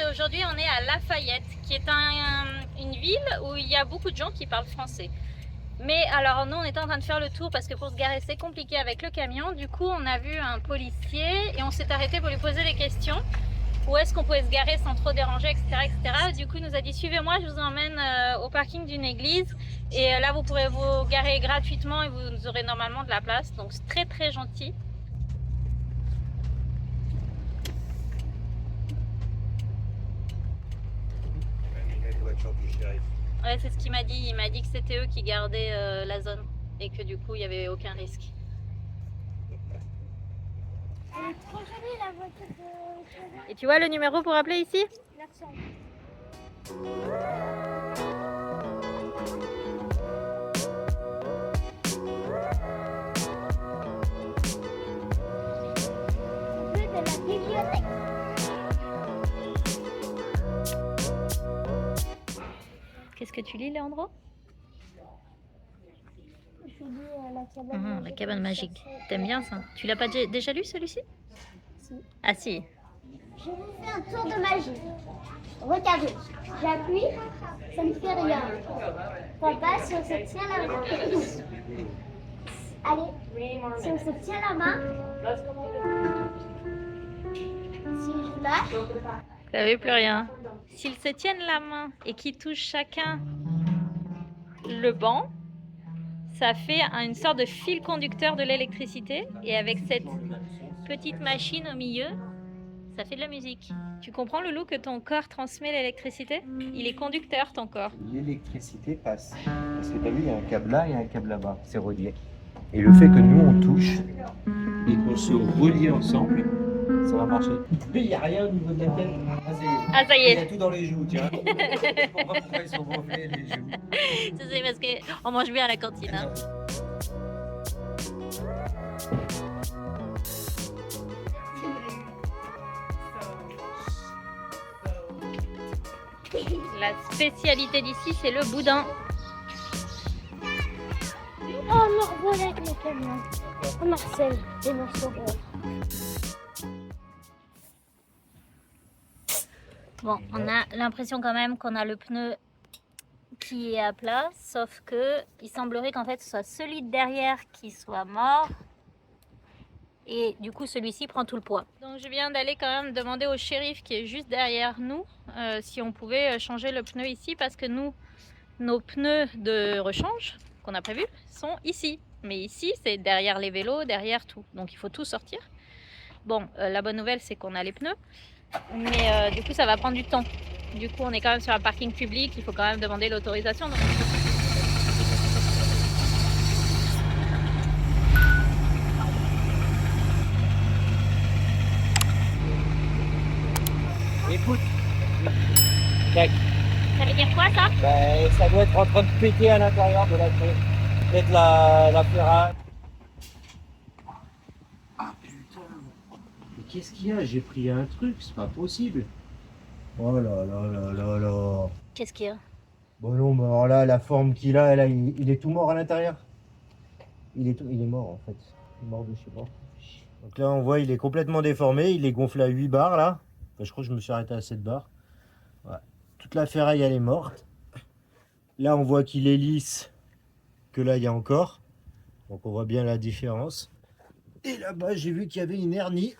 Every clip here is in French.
aujourd'hui on est à Lafayette, qui est une ville où il y a beaucoup de gens qui parlent français. Mais alors nous on était en train de faire le tour parce que pour se garer c'est compliqué avec le camion. Du coup on a vu un policier et on s'est arrêté pour lui poser des questions. Où est-ce qu'on pouvait se garer sans trop déranger, etc. etc. Du coup il nous a dit suivez-moi, je vous emmène au parking d'une église. Et là vous pourrez vous garer gratuitement et vous aurez normalement de la place. Donc c'est très très gentil. Ouais, c'est ce qu'il m'a dit. Il m'a dit que c'était eux qui gardaient la zone et que du coup il n'y avait aucun risque. Elle est trop jolie la voiture de... Et tu vois le numéro pour appeler ici? 900. Rue de la bibliothèque. Qu'est-ce que tu lis, Léandro? Je lis la cabane magique. La cabane magique. T'aimes bien ça? Tu l'as pas déjà lu celui-ci? Si. Ah si. Je vous fais un tour de magie. Regardez, j'appuie, ça ne fait rien. Papa, si on se tient la main. Allez, si on se tient la main. Si je lâche. Ça veut plus rien. S'ils se tiennent la main et qu'ils touchent chacun le banc, ça fait une sorte de fil conducteur de l'électricité. Et avec cette petite machine au milieu, ça fait de la musique. Tu comprends, Loulou, que ton corps transmet l'électricité? Il est conducteur, ton corps. L'électricité passe. Parce que tu as vu, il y a un câble là et un câble là-bas. C'est relié. Et le fait que nous, on touche et qu'on se relie ensemble, ça va marcher. Il n'y a rien au niveau de la tête. Ah, ça y est. Il y a tout dans les joues, tiens. On va pourquoi ils sont gonflés, les joues. Ça, c'est parce qu'on mange bien à la cantine. Hein. La spécialité d'ici, c'est le boudin. Oh, me revoilà avec le camion. Oh, Marcel, et mon sauveur. Bon, on a l'impression quand même qu'on a le pneu qui est à plat, sauf que il semblerait qu'en fait ce soit celui de derrière qui soit mort et du coup celui-ci prend tout le poids. Donc je viens d'aller quand même demander au shérif qui est juste derrière nous si on pouvait changer le pneu ici parce que nous, nos pneus de rechange qu'on a prévus sont ici. Mais ici c'est derrière les vélos, derrière tout. Donc il faut tout sortir. Bon, la bonne nouvelle c'est qu'on a les pneus. Mais du coup ça va prendre du temps. Du coup on est quand même sur un parking public, il faut quand même demander l'autorisation. Donc... Écoute. Tac. Ça veut dire quoi ça? Ben, ça doit être en train de péter à l'intérieur de la clé. Peut-être la ferraille. Ah putain. Mais qu'est-ce qu'il y a? J'ai pris un truc, c'est pas possible. Oh là là là là là. Qu'est-ce qu'il y a? Bon non, mais alors là, la forme qu'il a, là, il est tout mort à l'intérieur. Il est mort en fait. Il est mort de je sais pas. Donc là, on voit, il est complètement déformé. Il est gonflé à 8 barres là. Enfin, je crois que je me suis arrêté à 7 barres. Ouais. Toute la ferraille, elle est morte. Là, on voit qu'il est lisse. Que là, il y a encore. Donc on voit bien la différence. Et là-bas, j'ai vu qu'il y avait une hernie.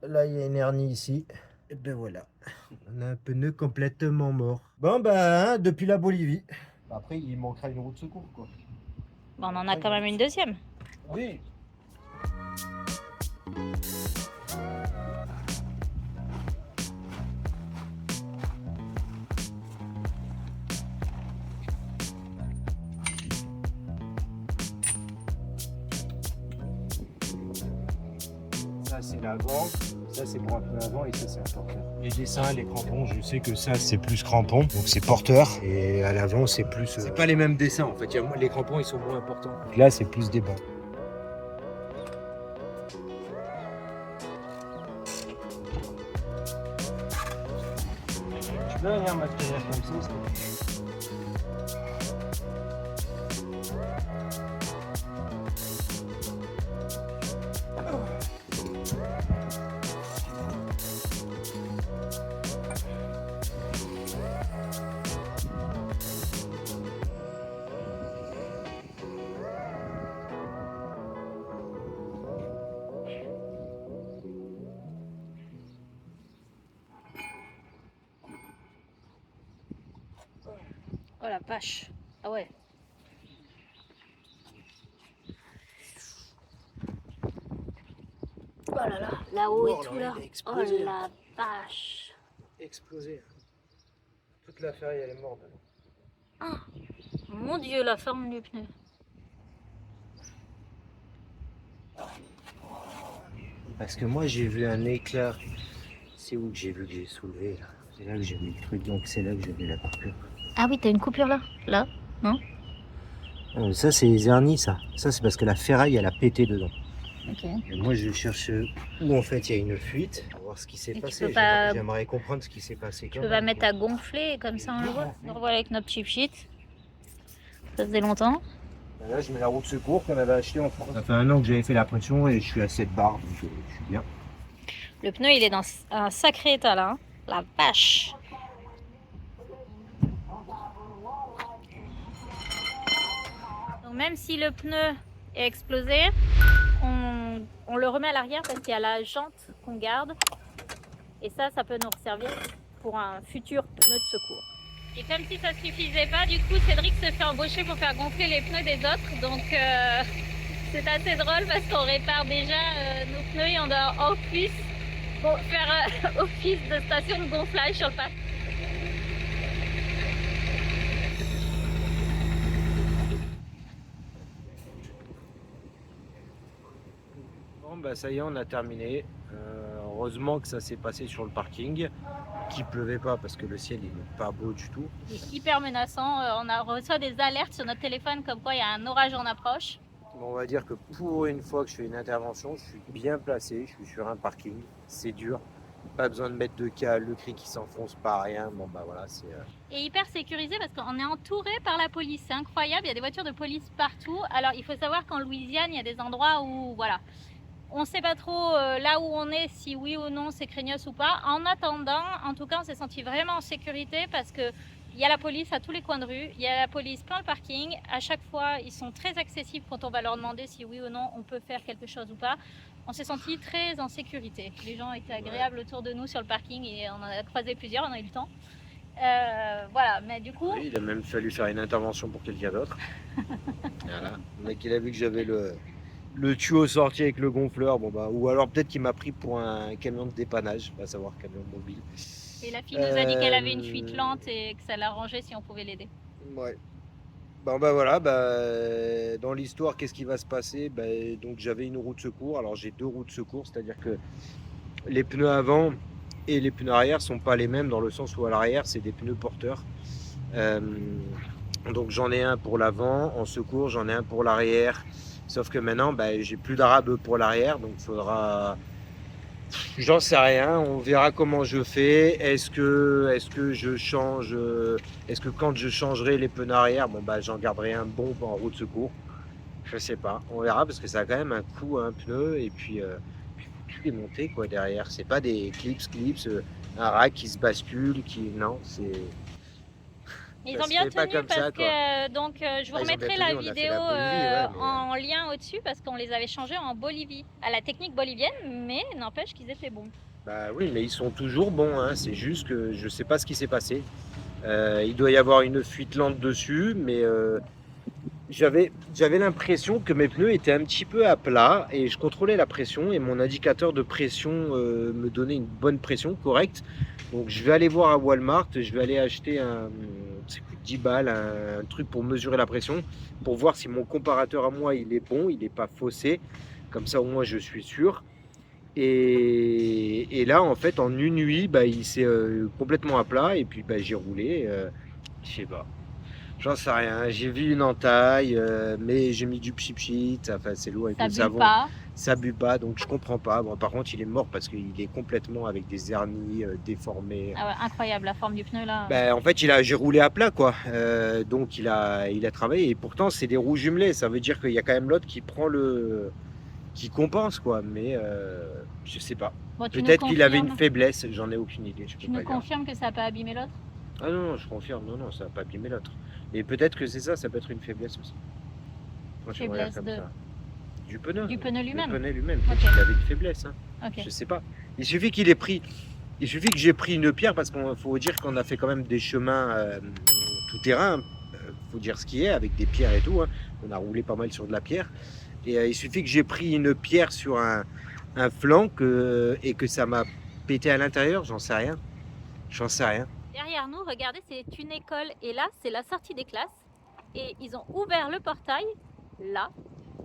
Là, il y a une hernie ici. Et ben voilà. On a un pneu complètement mort. Bon, ben, hein, depuis la Bolivie. Après, il manquera une roue de secours, quoi. Bon, on en a quand même une deuxième. Oui. Ça, c'est l'avant. Ça, c'est pour un peu avant et ça, c'est un porteur. Les dessins, les crampons, je sais que ça, c'est plus crampon, donc c'est porteur. Et à l'avant, c'est plus... C'est pas les mêmes dessins, en fait. Les crampons, ils sont moins importants. Donc là, c'est plus des bancs. Tu peux venir m'accueillir comme ça? Oh la vache. Ah ouais. Oh là là, là-haut et tout là. Oh la vache. Explosé. Toute la ferraille elle est morte. Ah, mon Dieu, la forme du pneu. Parce que moi j'ai vu un éclat. C'est où que j'ai vu que j'ai soulevé là. C'est là que j'ai vu le truc, donc c'est là que j'ai vu la coupure. Ah oui, t'as une coupure là. Là, non? Ça c'est les hernies ça. Ça c'est parce que la ferraille elle a pété dedans. Ok. Et moi je cherche où en fait il y a une fuite. Pour voir ce qui s'est Et tu passé. peux pas- J'aimerais comprendre ce qui s'est passé. Tu peux pas mettre à gonfler comme ça on le voit. On le voit avec notre chip sheet. Ça faisait longtemps. Là je mets la roue de secours qu'on avait acheté en France. Ça fait un an que j'avais fait la pression et je suis à 7 bars, donc je suis bien. Le pneu il est dans un sacré état là. Hein. La vache. Donc même si le pneu est explosé, on le remet à l'arrière parce qu'il y a la jante qu'on garde. Et ça peut nous servir pour un futur pneu de secours. Et comme si ça suffisait pas, du coup Cédric se fait embaucher pour faire gonfler les pneus des autres. Donc c'est assez drôle parce qu'on répare déjà nos pneus et on doit en plus faire office de station de gonflage sur le parc. Bon bah ça y est on a terminé. Heureusement que ça s'est passé sur le parking. Qu'il pleuvait pas parce que le ciel il n'est pas beau du tout. C'est hyper menaçant. On reçoit des alertes sur notre téléphone comme quoi il y a un orage en approche. Bon, on va dire que pour une fois que je fais une intervention, je suis bien placé, je suis sur un parking, c'est dur. Pas besoin de mettre de cale, le cri qui s'enfonce pas, rien. Bon bah voilà, c'est... Et hyper sécurisé parce qu'on est entouré par la police. C'est incroyable, il y a des voitures de police partout. Alors il faut savoir qu'en Louisiane, il y a des endroits où voilà, on ne sait pas trop là où on est, si oui ou non c'est craignos ou pas. En attendant, en tout cas, on s'est senti vraiment en sécurité parce que il y a la police à tous les coins de rue, il y a la police plein le parking. À chaque fois, ils sont très accessibles quand on va leur demander si oui ou non on peut faire quelque chose ou pas. On s'est senti très en sécurité. Les gens étaient agréables autour de nous sur le parking et on en a croisé plusieurs, on a eu le temps. Voilà, mais du coup... Oui, il a même fallu faire une intervention pour quelqu'un d'autre. Voilà. Le mec il a vu que j'avais le tuyau sorti avec le gonfleur, bon bah, ou alors peut-être qu'il m'a pris pour un camion de dépannage, pas savoir camion mobile. Et la fille nous a dit qu'elle avait une fuite lente et que ça l'arrangeait si on pouvait l'aider. Ouais. Bon bah voilà, dans l'histoire, qu'est-ce qui va se passer? Donc j'avais une roue de secours, alors j'ai deux roues de secours, c'est-à-dire que les pneus avant et les pneus arrière sont pas les mêmes dans le sens où à l'arrière c'est des pneus porteurs. Donc j'en ai un pour l'avant, en secours j'en ai un pour l'arrière, sauf que maintenant j'ai plus d'arabe pour l'arrière, donc il faudra... J'en sais rien, on verra comment je fais. Est-ce que je change, est-ce que quand je changerai les pneus arrière, j'en garderai un bon en roue de secours. Je sais pas, on verra parce que ça a quand même un coût un pneu et puis tout est monté quoi derrière. C'est pas des clips, un rack qui se bascule, non, c'est... Ils Ça ont se bien fait pas tenu comme parce ça, que donc je vous Ah, ils ont remettrai bien la tenu, on a fait vidéo la Bolivie, en lien au-dessus parce qu'on les avait changés en Bolivie, à la technique bolivienne, mais n'empêche qu'ils étaient bons. Bah oui, mais ils sont toujours bons, hein. C'est juste que je sais pas ce qui s'est passé. Il doit y avoir une fuite lente dessus, mais j'avais l'impression que mes pneus étaient un petit peu à plat et je contrôlais la pression et mon indicateur de pression me donnait une bonne pression correcte. Donc je vais aller voir à Walmart, je vais aller acheter ça coûte 10 balles, un truc pour mesurer la pression, pour voir si mon comparateur à moi il est bon, il n'est pas faussé. Comme ça au moins je suis sûr. Et là en fait en une nuit il s'est complètement à plat et puis j'ai roulé, je sais pas. J'en sais rien, j'ai vu une entaille, mais j'ai mis du pchit, enfin c'est l'eau avec Ça le bue savon. pas. Ça bue pas, donc je comprends pas. Bon, par contre, il est mort parce qu'il est complètement avec des hernies déformées. Ah ouais, incroyable la forme du pneu là. En fait, j'ai roulé à plat, quoi. Donc il a travaillé. Et pourtant, c'est des roues jumelées. Ça veut dire qu'il y a quand même l'autre qui prend qui compense, quoi. Mais je sais pas. Bon, tu Peut-être nous qu'il avait une confirmes- faiblesse. J'en ai aucune idée. Je peux Tu pas nous dire. confirmes que ça n'a pas abîmé l'autre? Ah non, je confirme. Non, ça n'a pas abîmé l'autre. Et peut-être que c'est ça. Ça peut être une faiblesse aussi. Moi, je regarde Faiblesse comme de... ça. Du pneu. Du pneu lui-même. Le pneu lui-même. Ok. Il avait une faiblesse. Hein. Ok. Je sais pas. Il suffit que j'ai pris une pierre parce qu'il faut dire qu'on a fait quand même des chemins tout terrain faut dire ce qui est, avec des pierres et tout. Hein. On a roulé pas mal sur de la pierre. Et il suffit que j'ai pris une pierre sur un flanc et que ça m'a pété à l'intérieur, j'en sais rien. J'en sais rien. Derrière nous, regardez, c'est une école et là, c'est la sortie des classes. Et ils ont ouvert le portail, là,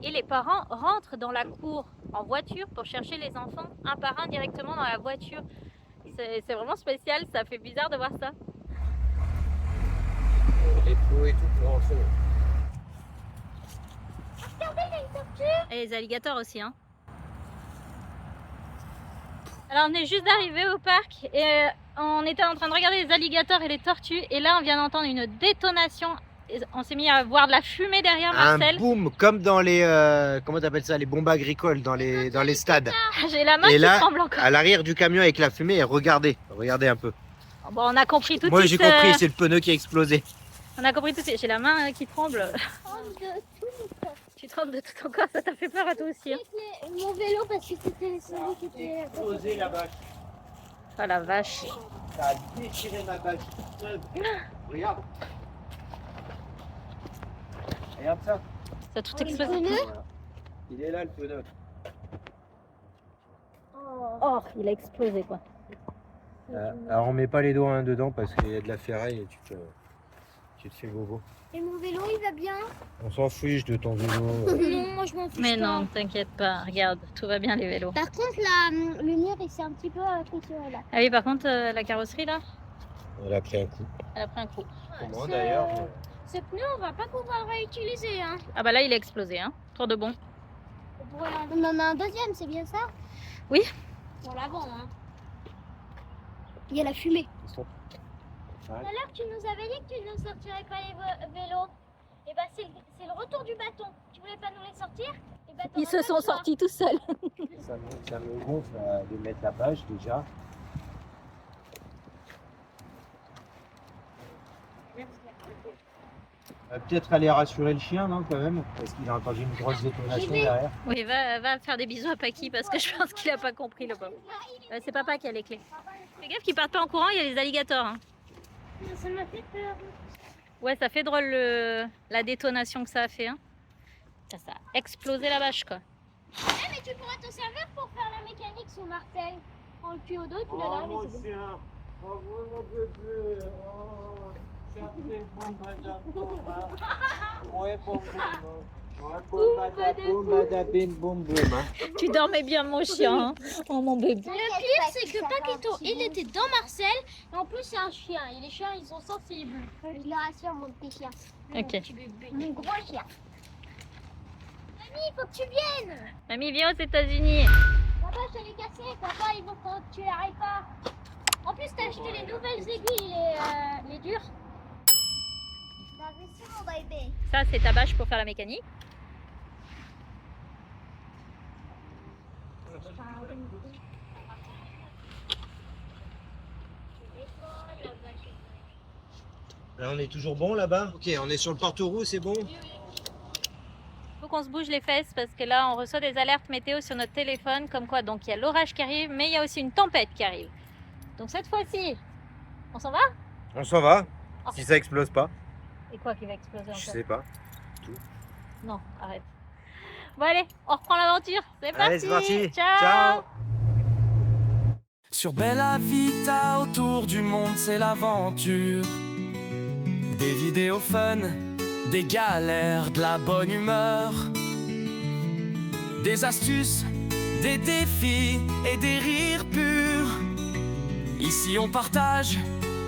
et les parents rentrent dans la cour en voiture pour chercher les enfants un par un directement dans la voiture. C'est vraiment spécial, ça fait bizarre de voir ça. Les pots et tout pour rentrer. Et les alligators aussi, hein. Alors on est juste d'arriver au parc et on était en train de regarder les alligators et les tortues et là on vient d'entendre une détonation. Et on s'est mis à voir de la fumée derrière Marcel. Un boom comme dans les comment t'appelles ça, les bombes agricoles dans les stades. J'ai la main et qui là, tremble encore. à l'arrière du camion avec la fumée, et regardez un peu. Bon, on a compris tout de Moi suite. j'ai compris, c'est le pneu qui a explosé. On a compris tout de suite. J'ai la main qui tremble. Tu trembles de tout ton corps, ça t'a fait peur à toi aussi. Hein. Mon vélo parce que c'était celui qui était. Explosé la vache. Oh la vache. Ça a déchiré ma vache. Regarde. Regarde ça. Ça a tout explosé. Voilà. Il est là le pneu. Oh, il a explosé quoi. Alors on met pas les doigts dedans parce qu'il y a de la ferraille et tu te fais bobo. Et mon vélo il va bien? On s'en fiche de ton vélo. Non, moi je m'en fiche. Mais pas. non, t'inquiète pas. Regarde, tout va bien les vélos. Par contre, le mur il s'est un petit peu fissuré là. Ah oui, par contre, la carrosserie là, Elle a pris un coup. elle a pris un coup. Comment d'ailleurs? Ce pneu, on va pas pouvoir le réutiliser. Hein. Ah bah là, il a explosé, hein. Trop de bon. On en a un deuxième, c'est bien ça? Oui. Pour l'avant. Hein. Il y a la fumée. Stop. Tout à l'heure, tu nous avais dit que tu ne sortirais pas les vélos. Et bah, c'est le retour du bâton. Tu voulais pas nous les sortir? Et bah, Ils se sont sortis tout seuls. Ça me gonfle de mettre la page déjà. Peut-être aller rassurer le chien, non, quand même? Parce qu'il a entendu une grosse détonation derrière. Oui, va faire des bisous à Paki parce que je pense qu'il a pas compris le pauvre. C'est papa qui a les clés. Fais gaffe qu'ils partent pas en courant, il y a les alligators. Hein. Ça m'a fait peur. Ouais, ça fait drôle la détonation que ça a fait. Hein. Ça a explosé la vache quoi. Mais tu pourras te servir pour faire la mécanique sous Marcel. Prends le tuyau d'eau, tu le laves et c'est bon. Tu dormais bien mon chien. Hein. Oh mon bébé. Le pire, c'est que Paquito, il était dans Marcel. Et en plus, c'est un chien. Et les chiens, ils sont sensibles. Je le rassure, mon petit chien. Ok. Mon petit bébé. Mon gros chien. Mamie, il faut que tu viennes. Mamie, viens aux États-Unis. Papa, je te l'ai cassé. Papa, il faut que tu l'arrêtes pas. En plus, t'as acheté les nouvelles aiguilles, les dures. Mon bébé. Ça, c'est ta bâche pour faire la mécanique. Là, on est toujours bon là-bas? Ok, on est sur le porte-roue, c'est bon? Faut qu'on se bouge les fesses parce que là, on reçoit des alertes météo sur notre téléphone. Comme quoi, donc il y a l'orage qui arrive, mais il y a aussi une tempête qui arrive. Donc cette fois-ci, on s'en va? On s'en va, Oh. si ça explose pas. Et quoi qui va exploser encore? Je sais pas. Non, arrête. Bon allez, on reprend l'aventure. C'est parti. Allez, c'est parti. Ciao. Ciao. Sur Bella Vita, autour du monde, c'est l'aventure. Des vidéos fun, des galères, de la bonne humeur. Des astuces, des défis et des rires purs. Ici on partage,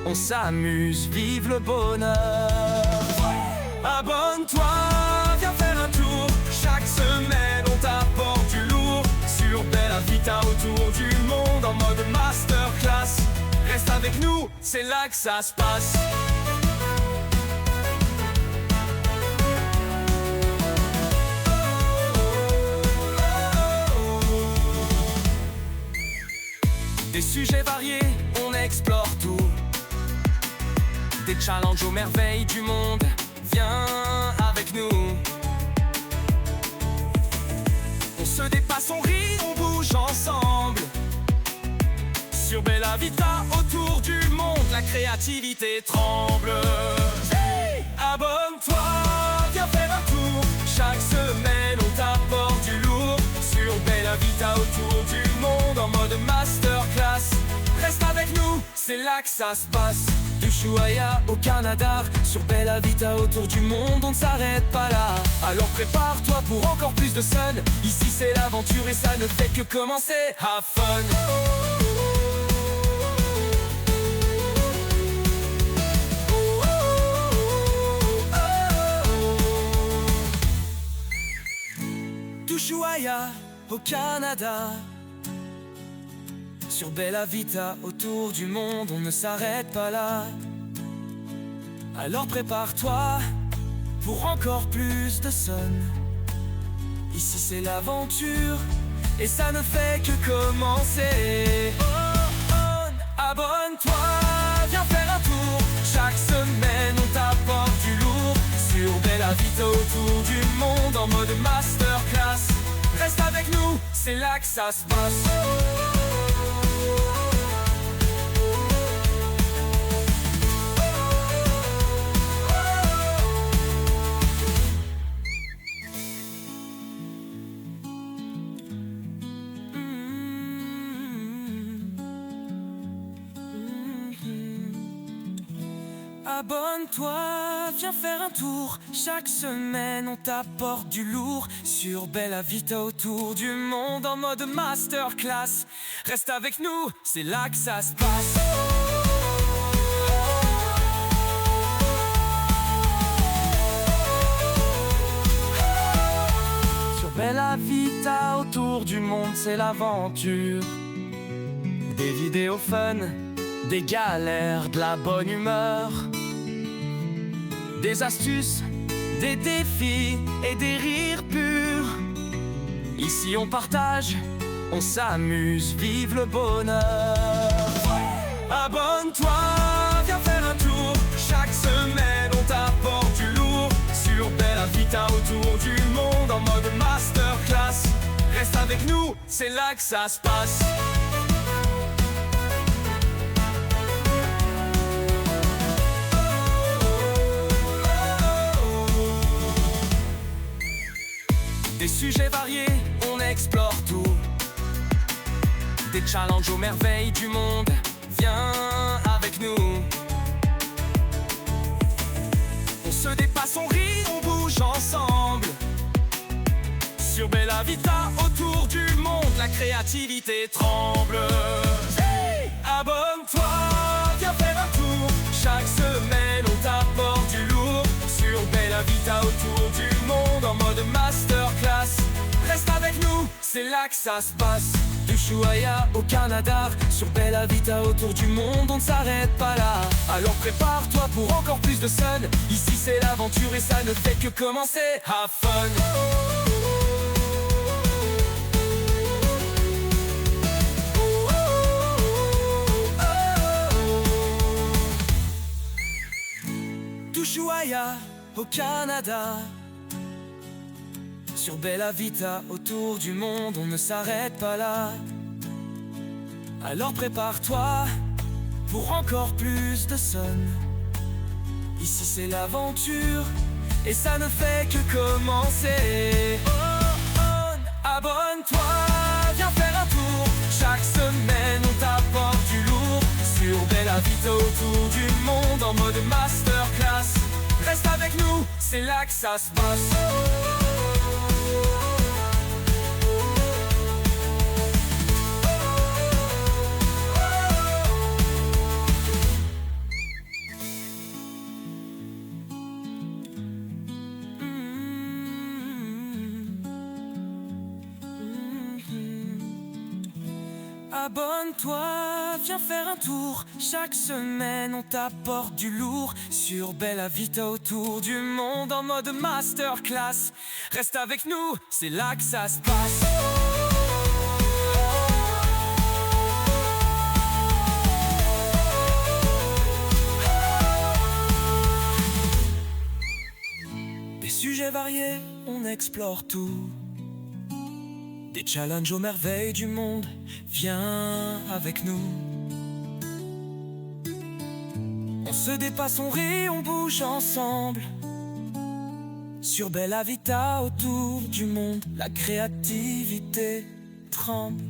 on s'amuse, vive le bonheur. Abonne-toi, viens faire un tour. Chaque semaine on t'apporte du lourd. Sur Bella Vita, autour du monde, en mode masterclass. Reste avec nous, c'est là que ça se passe. Des sujets variés, on explore tout. Des challenges aux merveilles du monde, viens avec nous. On se dépasse, on rit, on bouge ensemble. Sur Bella Vita, autour du monde, la créativité tremble. Abonne-toi. mode masterclass. Reste avec nous, c'est là que ça se passe. D'Ushuaïa au Canada, sur Bella Vita autour du monde, on ne s'arrête pas là. Alors prépare-toi pour encore plus de sun. Ici c'est l'aventure et ça ne fait que commencer. Have fun. D'Ushuaïa au Canada, sur Bella Vita autour du monde, on ne s'arrête pas là. Alors prépare-toi pour encore plus de sun. Ici c'est l'aventure et ça ne fait que commencer. Abonne-toi, viens faire un tour. Chaque semaine on t'apporte du lourd. Sur Bella Vita autour du monde en mode masterclass. Reste avec nous, c'est là que ça se passe. Abonne-toi, viens faire un tour. Chaque semaine on t'apporte du lourd. Sur Bella Vita autour du monde en mode masterclass. Reste avec nous, c'est là que ça se passe. Sur Bella Vita autour du monde, c'est l'aventure. Des vidéos fun, des galères, de la bonne humeur, des astuces, des défis et des rires purs. Ici on partage, on s'amuse, vive le bonheur. Abonne-toi, viens faire un tour. Chaque semaine on t'apporte du lourd. Sur Bella Vita autour du monde en mode masterclass. Reste avec nous, c'est là que ça se passe. Des sujets variés, on explore tout. Des challenges aux merveilles du monde, viens avec nous. On se dépasse, on rit, on bouge ensemble. Sur Bella Vita, autour du monde, la créativité tremble. Hey, abonne-toi, viens faire un tour. Chaque semaine, on t'apporte du lourd. Sur Bella Vita, autour du monde, en mode masterclass. Reste avec nous, c'est là que ça se passe. D'Ushuaïa au Canada, sur Bella Vita autour du monde, on ne s'arrête pas là. Alors prépare-toi pour encore plus de sun. Ici c'est l'aventure et ça ne fait que commencer. Have fun. D'Ushuaïa au Canada, sur Bella Vita autour du monde, on ne s'arrête pas là. Alors prépare-toi pour encore plus de sun. Ici c'est l'aventure et ça ne fait que commencer. Abonne-toi, viens faire un tour. Chaque semaine on t'apporte du lourd. Sur Bella Vita autour du monde en mode masterclass. Reste avec nous, c'est là que ça se passe. Abonne-toi, viens faire un tour. Chaque semaine on t'apporte du lourd. Sur Bella Vita autour du monde en mode masterclass. Reste avec nous, c'est là que ça se passe. Des sujets variés, on explore tout. Des challenges aux merveilles du monde, viens avec nous. On se dépasse, on rit, on bouge ensemble. Sur Bella Vita autour du monde, la créativité tremble.